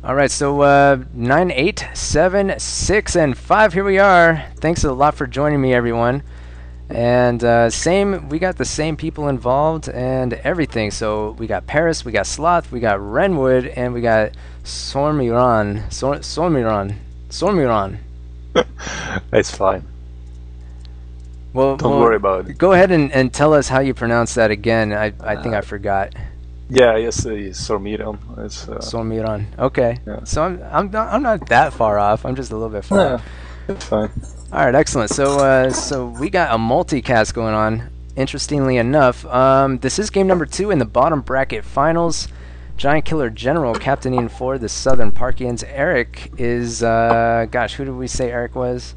All right, so 9, 8, 7, 6, and 5. Here we are. Thanks a lot for joining me, everyone. And we got the same people involved and everything. So we got Paris, we got Sloth, we got Renwood, and we got Sormiran. Sormiran. It's fine. Well, Don't worry about it. Go ahead and tell us how you pronounce that again. I think I forgot. Yeah, yes, Sormiran. It's Sormiran. Okay. Yeah. So I'm not that far off. I'm just a little bit far off. It's fine. All right, excellent. So we got a multicast going on. Interestingly enough, this is game number 2 in the bottom bracket finals. Giant Killer General captaining for the Southern Parkians. Eric is gosh, who did we say Eric was?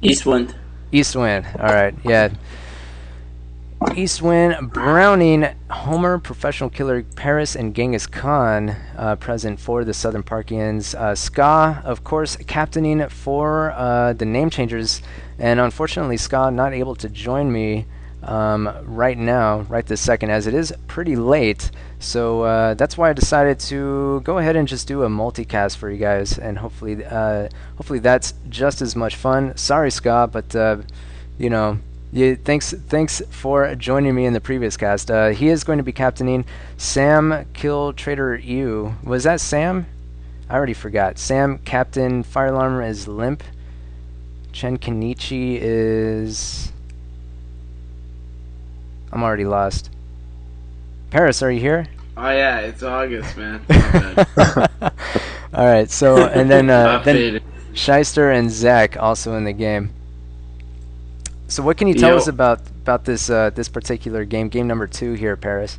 Eastwind. Eastwind. All right, yeah. Eastwind, Browning, Homer, Professional Killer, Paris, and Genghis Khan present for the Southern Parkians. Ska, of course, captaining for the Name Changers, and unfortunately Ska not able to join me right now, right this second, as it is pretty late. So that's why I decided to go ahead and just do a multicast for you guys, and hopefully that's just as much fun. Sorry, Ska, but you know. Yeah, thanks for joining me in the previous cast. He is going to be captaining Sam Kill Trader U. Was that Sam? I already forgot. Sam Captain Fire Alarm is Limp. Chen Kenichi is... I'm already lost. Paris, are you here? Oh yeah, it's August, man. All right, so and then Shyster and Zach also in the game. So what can you tell us about this this particular game number 2 here, Paris?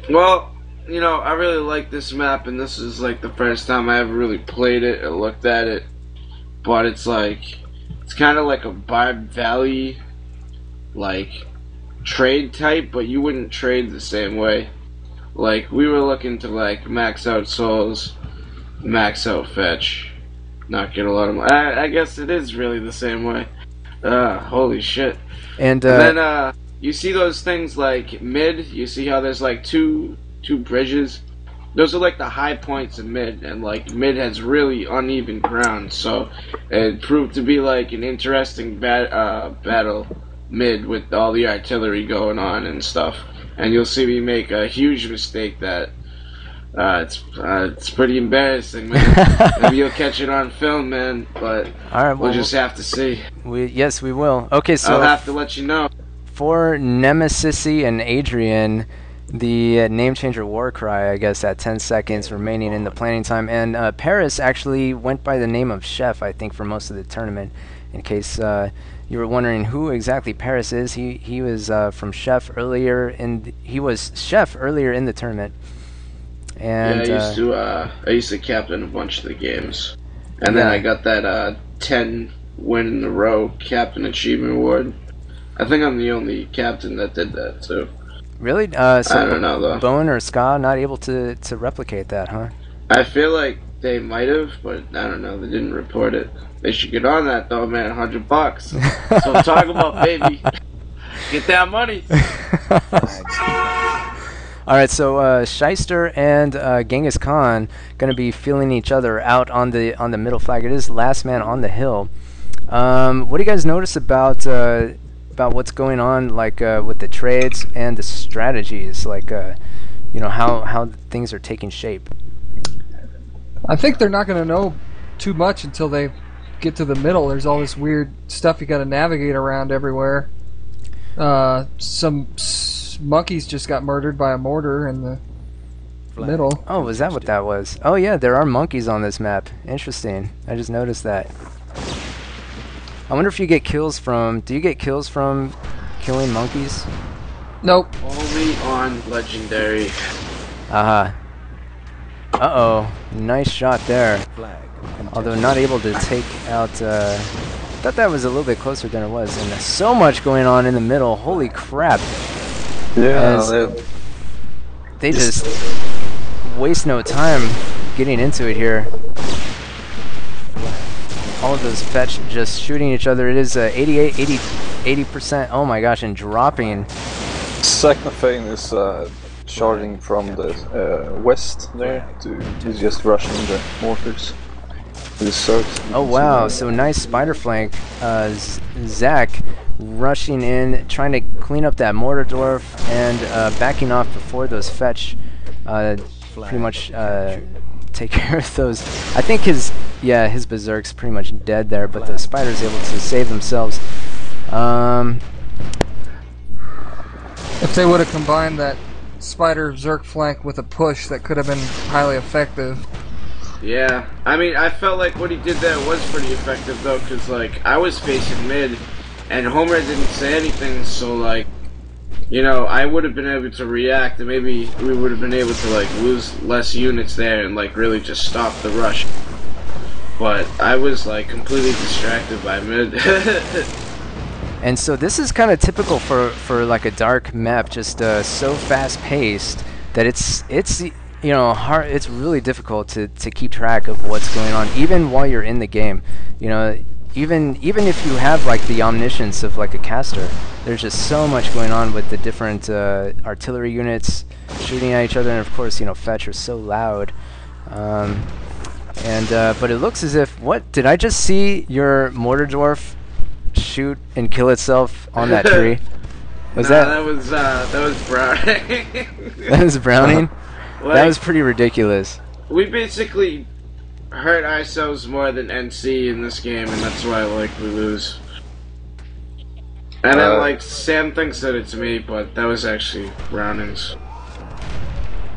Well, you know, I really like this map, and this is like the first time I ever really played it or looked at it. But it's kind of like a Barb Valley, like, trade type, but you wouldn't trade the same way. Like, we were looking to, like, max out souls, max out fetch, not get a lot of money. I guess it is really the same way. Holy shit. And then you see those things like mid, you see how there's like two bridges? Those are like the high points in mid, and like mid has really uneven ground, so it proved to be like an interesting battle mid with all the artillery going on and stuff. And you'll see me make a huge mistake that it's pretty embarrassing, man. Maybe you'll catch it on film, man, but all right, we'll just have to see. Yes, we will. Okay, so I'll have to let you know. For Nemesis and Adrian, the name changer war cry, I guess, at 10 seconds remaining in the planning time. And Paris actually went by the name of Chef, I think, for most of the tournament. In case you were wondering who exactly Paris is, he was from Chef earlier, he was Chef earlier in the tournament. And yeah, I used to captain a bunch of the games, and then I got that 10 win in a row captain achievement award. I think I'm the only captain that did that too. Really? So I don't know though. Bone or Ska not able to replicate that, huh? I feel like they might have, but I don't know. They didn't report it. They should get on that though, man. $100. So talk about, baby. Get that money. All right, so Shyster and Genghis Khan going to be feeling each other out on the middle flag. It is last man on the hill. What do you guys notice about what's going on, like with the trades and the strategies, like you know, how things are taking shape? I think they're not going to know too much until they get to the middle. There's all this weird stuff you got to navigate around everywhere. Some monkeys just got murdered by a mortar in the middle. Oh, was that what that was? Oh yeah, there are monkeys on this map. Interesting. I just noticed that. I wonder if you get kills from... Do you get kills from killing monkeys? Nope. Only on Legendary. Uh-huh. Uh-oh. Nice shot there. Although not able to take out... I thought that was a little bit closer than it was. And there's so much going on in the middle. Holy crap. Yeah, they just waste no time getting into it here. All of those fetch just shooting each other. It is 80%. Oh my gosh, and dropping. Second thing is charging from the west there to just rushing the mortars. The berserks. Oh wow, so nice spider flank. Zach rushing in, trying to clean up that mortar dwarf and backing off before those fetch pretty much take care of those. I think his berserk's pretty much dead there, but the spider's able to save themselves. If they would have combined that spider berserk flank with a push, that could have been highly effective. Yeah, I mean, I felt like what he did there was pretty effective though, because like I was facing mid, and Homer didn't say anything, so like, you know, I would have been able to react, and maybe we would have been able to like lose less units there and like really just stop the rush. But I was like completely distracted by mid. And so this is kind of typical for like a dark map, just so fast paced that it's you know hard. It's really difficult to keep track of what's going on, even while you're in the game. You know, even if you have like the omniscience of like a caster, there's just so much going on with the different artillery units shooting at each other, and of course, you know, fetch are so loud. But it looks as if, what did I just see your mortar dwarf shoot and kill itself on that tree? Was that was Browning. That was Browning? Like, that was pretty ridiculous. We basically hurt ourselves more than NC in this game, and that's why like we lose. And then like Sam thinks that it's me, but that was actually Browning's.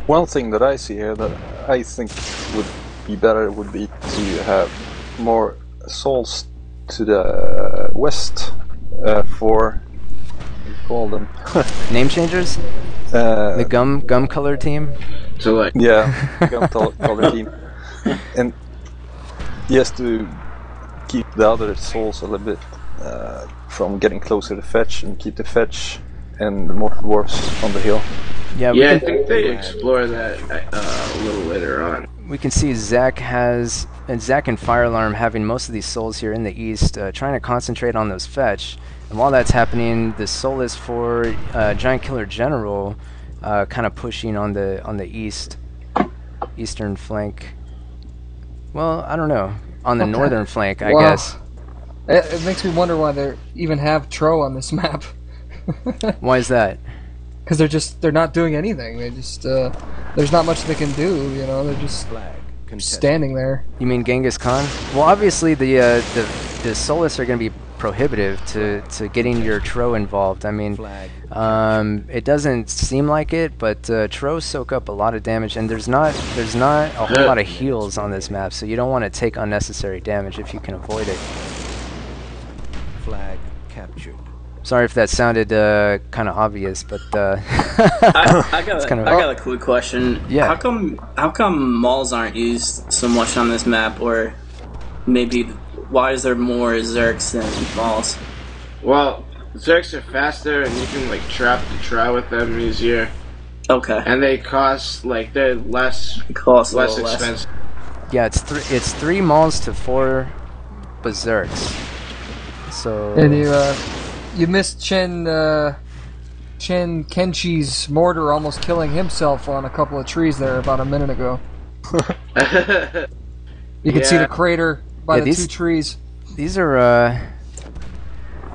One thing that I see here that I think would be better would be to have more souls to the west for, what do you call them? Name changers? The gum color team? So like, yeah, gum color team. And just to keep the other souls a little bit from getting closer to fetch, and keep the fetch and the mortar dwarfs on the hill. Yeah, I think they explore that a little later on. We can see Zach and Fire Alarm having most of these souls here in the east, trying to concentrate on those fetch. And while that's happening, the soul is for Giant Killer General, kind of pushing on the eastern flank. Well, I don't know, on the northern flank, I guess. It makes me wonder why they even have Tro on this map. Why is that? Because they're not doing anything. They just there's not much they can do. You know, they're just standing there. You mean Genghis Khan? Well, obviously the Solus are going to be prohibitive to getting your Tro involved. I mean, it doesn't seem like it, but Tro soak up a lot of damage, and there's not a whole lot of heals on this map, so you don't want to take unnecessary damage if you can avoid it. Flag captured. Sorry if that sounded kind of obvious, but I got a quick question. Yeah. How come mauls aren't used so much on this map, or maybe why is there more Zerks than mauls? Well, Zerks are faster, and you can like trap the Tro with them easier. Okay. And they cost like they're less expensive. Yeah, it's 3 mauls to 4 berserks. So. And you missed Chen Kenchi's mortar almost killing himself on a couple of trees there about a minute ago. You can see the crater by the 2 trees. These are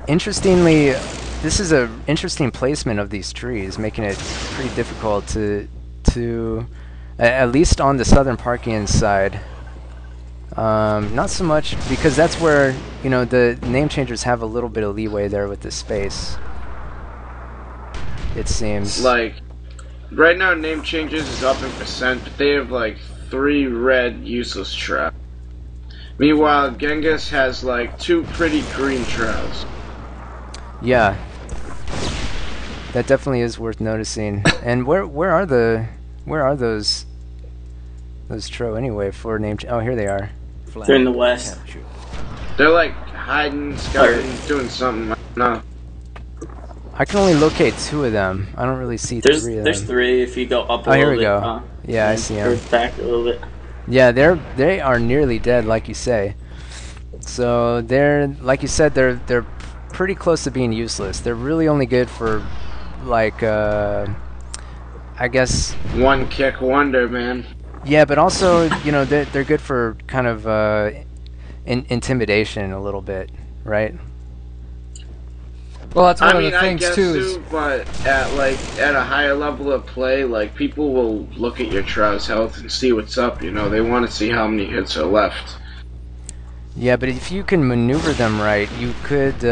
interestingly. This is a interesting placement of these trees, making it pretty difficult to at least on the southern Parkian side. Not so much, because that's where, you know, the name changers have a little bit of leeway there with the space, it seems. Like, right now name changes is up in percent, but they have like 3 red useless traps. Meanwhile, Genghis has like 2 pretty green traps. Yeah. That definitely is worth noticing. And where are those Tro anyway for name oh, here they are. They're in the west. They're like hiding, scouting, doing something. No. I can only locate 2 of them. I don't really see 3 of them. There's 3 if you go up a little bit. Oh, here we go. Yeah, I see them. Back a little bit. Yeah, they are nearly dead, like you say. So they're, like you said, they're pretty close to being useless. They're really only good for like I guess. One kick wonder, man. Yeah, but also, you know, they're good for kind of intimidation a little bit, right? Well, that's one of the I things guess too. so, but at a higher level of play, like people will look at your Trow's health and see what's up. You know, they want to see how many hits are left. Yeah, but if you can maneuver them right, you could.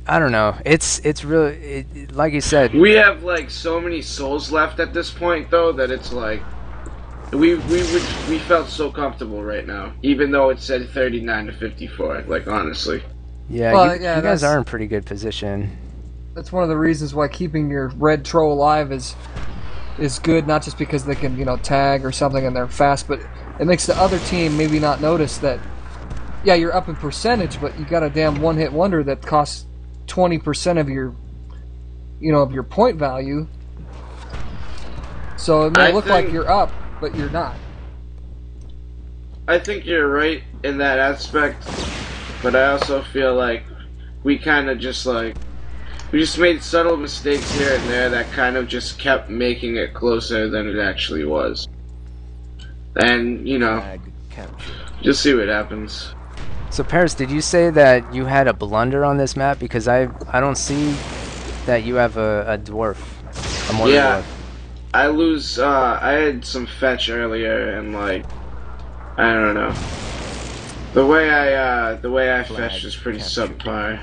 I don't know. It's really like you said. We have like so many souls left at this point, though, that it's like we felt so comfortable right now, even though it said 39 to 54. Like honestly. Yeah, Well, you yeah, guys are in pretty good position. That's one of the reasons why keeping your red troll alive is good, not just because they can, you know, tag or something and they're fast, but it makes the other team maybe not notice that, yeah, you're up in percentage, but you got a damn one-hit wonder that costs 20% of your, you know, of your point value. So it may look like you're up, but you're not. I think you're right in that aspect, but I also feel like we kind of just like we just made subtle mistakes here and there that kind of just kept making it closer than it actually was. And you know, just see what happens. So Paris, did you say that you had a blunder on this map? Because I don't see that you have a dwarf, a mortar dwarf. I lose. I had some fetch earlier, and like, I don't know. The way I fetched is pretty subpar.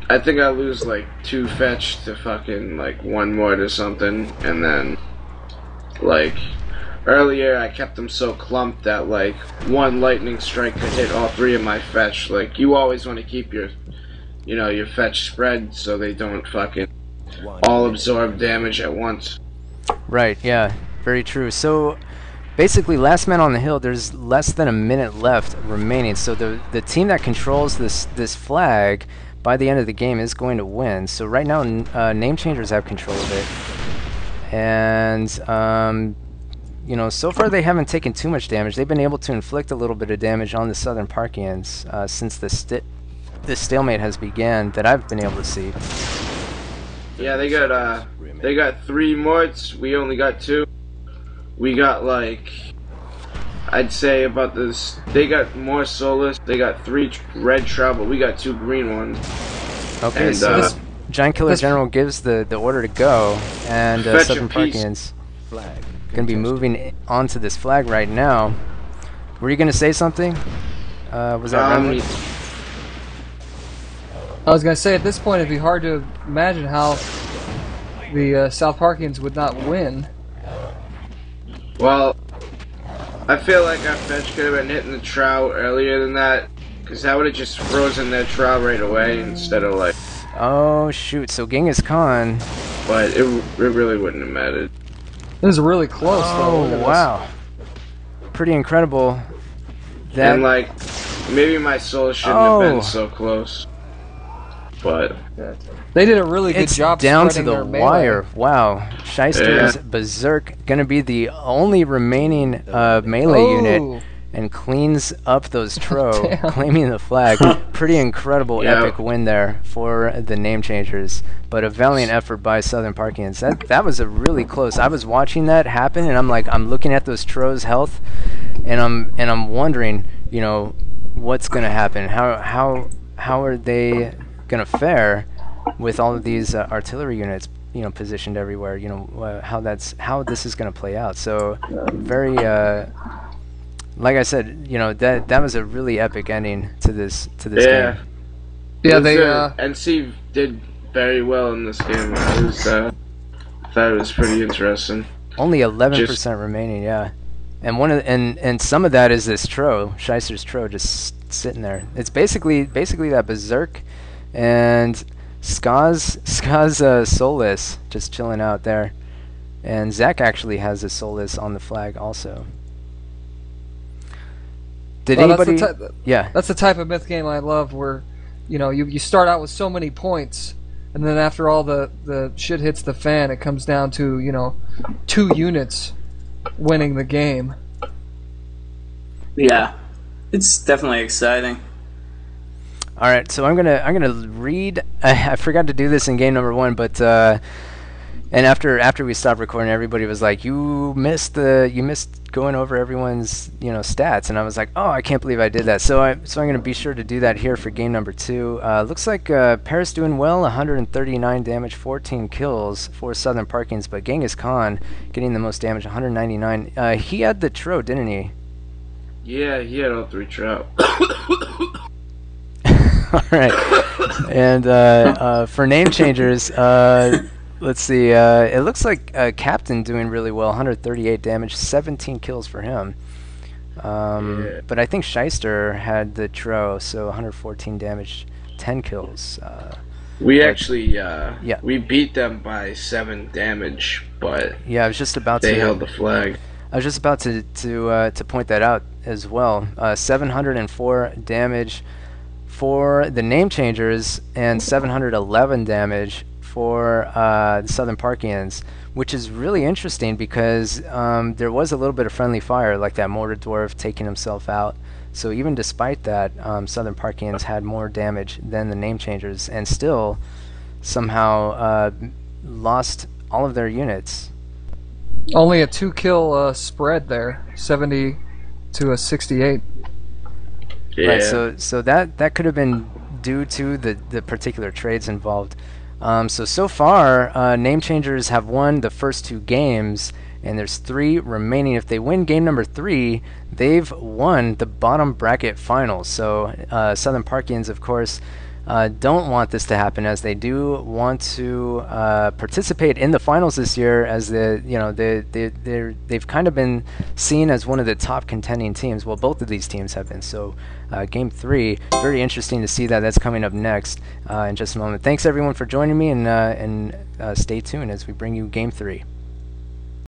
I think I lose like 2 fetch to fucking like 1 mort or something, and then like earlier I kept them so clumped that like 1 lightning strike could hit all 3 of my fetch. Like you always want to keep your, you know, your fetch spread so they don't fucking all absorb damage at once. Right. Yeah. Very true. So basically, last man on the hill. There's less than a minute left remaining. So the team that controls this flag by the end of the game is going to win. So right now, name changers have control of it, and you know, so far they haven't taken too much damage. They've been able to inflict a little bit of damage on the Southern Parkians since the stalemate has began that I've been able to see. Yeah, they got 3 morts. We only got 2. We got like, I'd say about this. They got more soulless. They got 3 red trout, but we got 2 green ones. Okay, and, so this Giant Killer General gives the order to go, and Southern Parkians gonna be moving onto this flag right now. Were you gonna say something? Was that Renly? I was gonna say at this point it'd be hard to imagine how the South Parkians would not win. Well, I feel like our fetch could have been hitting the trout earlier than that, because that would have just frozen their trout right away instead of like. Oh shoot! So Genghis Khan. But it really wouldn't have mattered. This is really close. Oh though. wow! Pretty incredible. That And like, maybe my soul shouldn't have been so close. But they did a really good job down to spreading the their melee. wire. Wow, Shyster's Berserk gonna be the only remaining melee unit, and cleans up those Tro, claiming the flag. Pretty incredible, epic win there for the name changers. But a valiant effort by Southern Parkians. That was a really close. I was watching that happen, and I'm looking at those Tro's health, and I'm wondering, you know, what's gonna happen? How are they gonna fare with all of these artillery units, you know, positioned everywhere? You know, how this is gonna play out. So very like I said, you know, that was a really epic ending to this game. Yeah, they NC did very well in this game. I thought it was pretty interesting. Only 11% remaining, yeah. And and some of that is this Tro, Shyster's Tro, just sitting there. It's basically that Berserk and Ska's Soulless just chilling out there. And Zach actually has a Soulless on the flag also. Did anybody? Yeah. That's the type of myth game I love, where, you know, you start out with so many points, and then after all the shit hits the fan, it comes down to, you know, 2 units winning the game. Yeah, it's definitely exciting. All right, so I'm gonna read. I forgot to do this in game number 1, but and after we stopped recording, everybody was like, "You missed going over everyone's stats," and I was like, "Oh, I can't believe I did that." So I'm gonna be sure to do that here for game number 2. Looks like Paris doing well, 139 damage, 14 kills for Southern Parkins, but Genghis Khan getting the most damage, 199. He had the Tro, didn't he? Yeah, he had all 3 trout. All right, and for name changers, let's see. It looks like Captain doing really well, 138 damage, 17 kills for him. Yeah. But I think Shyster had the Tro, so 114 damage, 10 kills. We actually, yeah. we beat them by 7 damage, but Yeah, I was just about they to. held the flag. I was just about to point that out as well. 704 damage for the name changers and 711 damage for the Southern Parkians, which is really interesting because there was a little bit of friendly fire, like that Mortar Dwarf taking himself out. So even despite that, Southern Parkians had more damage than the name changers and still somehow lost all of their units. Only a 2-kill spread there, 70 to a 68. Yeah. Right, so that could have been due to the particular trades involved. So far, name changers have won the first 2 games, and there's 3 remaining. If they win game number 3, they've won the bottom bracket finals. So Southern Parkians, of course, don't want this to happen, as they do want to participate in the finals this year, as they've kind of been seen as one of the top contending teams. Well, both of these teams have been. So game 3, very interesting to see that. That's coming up next in just a moment. Thanks everyone for joining me, and stay tuned as we bring you game 3.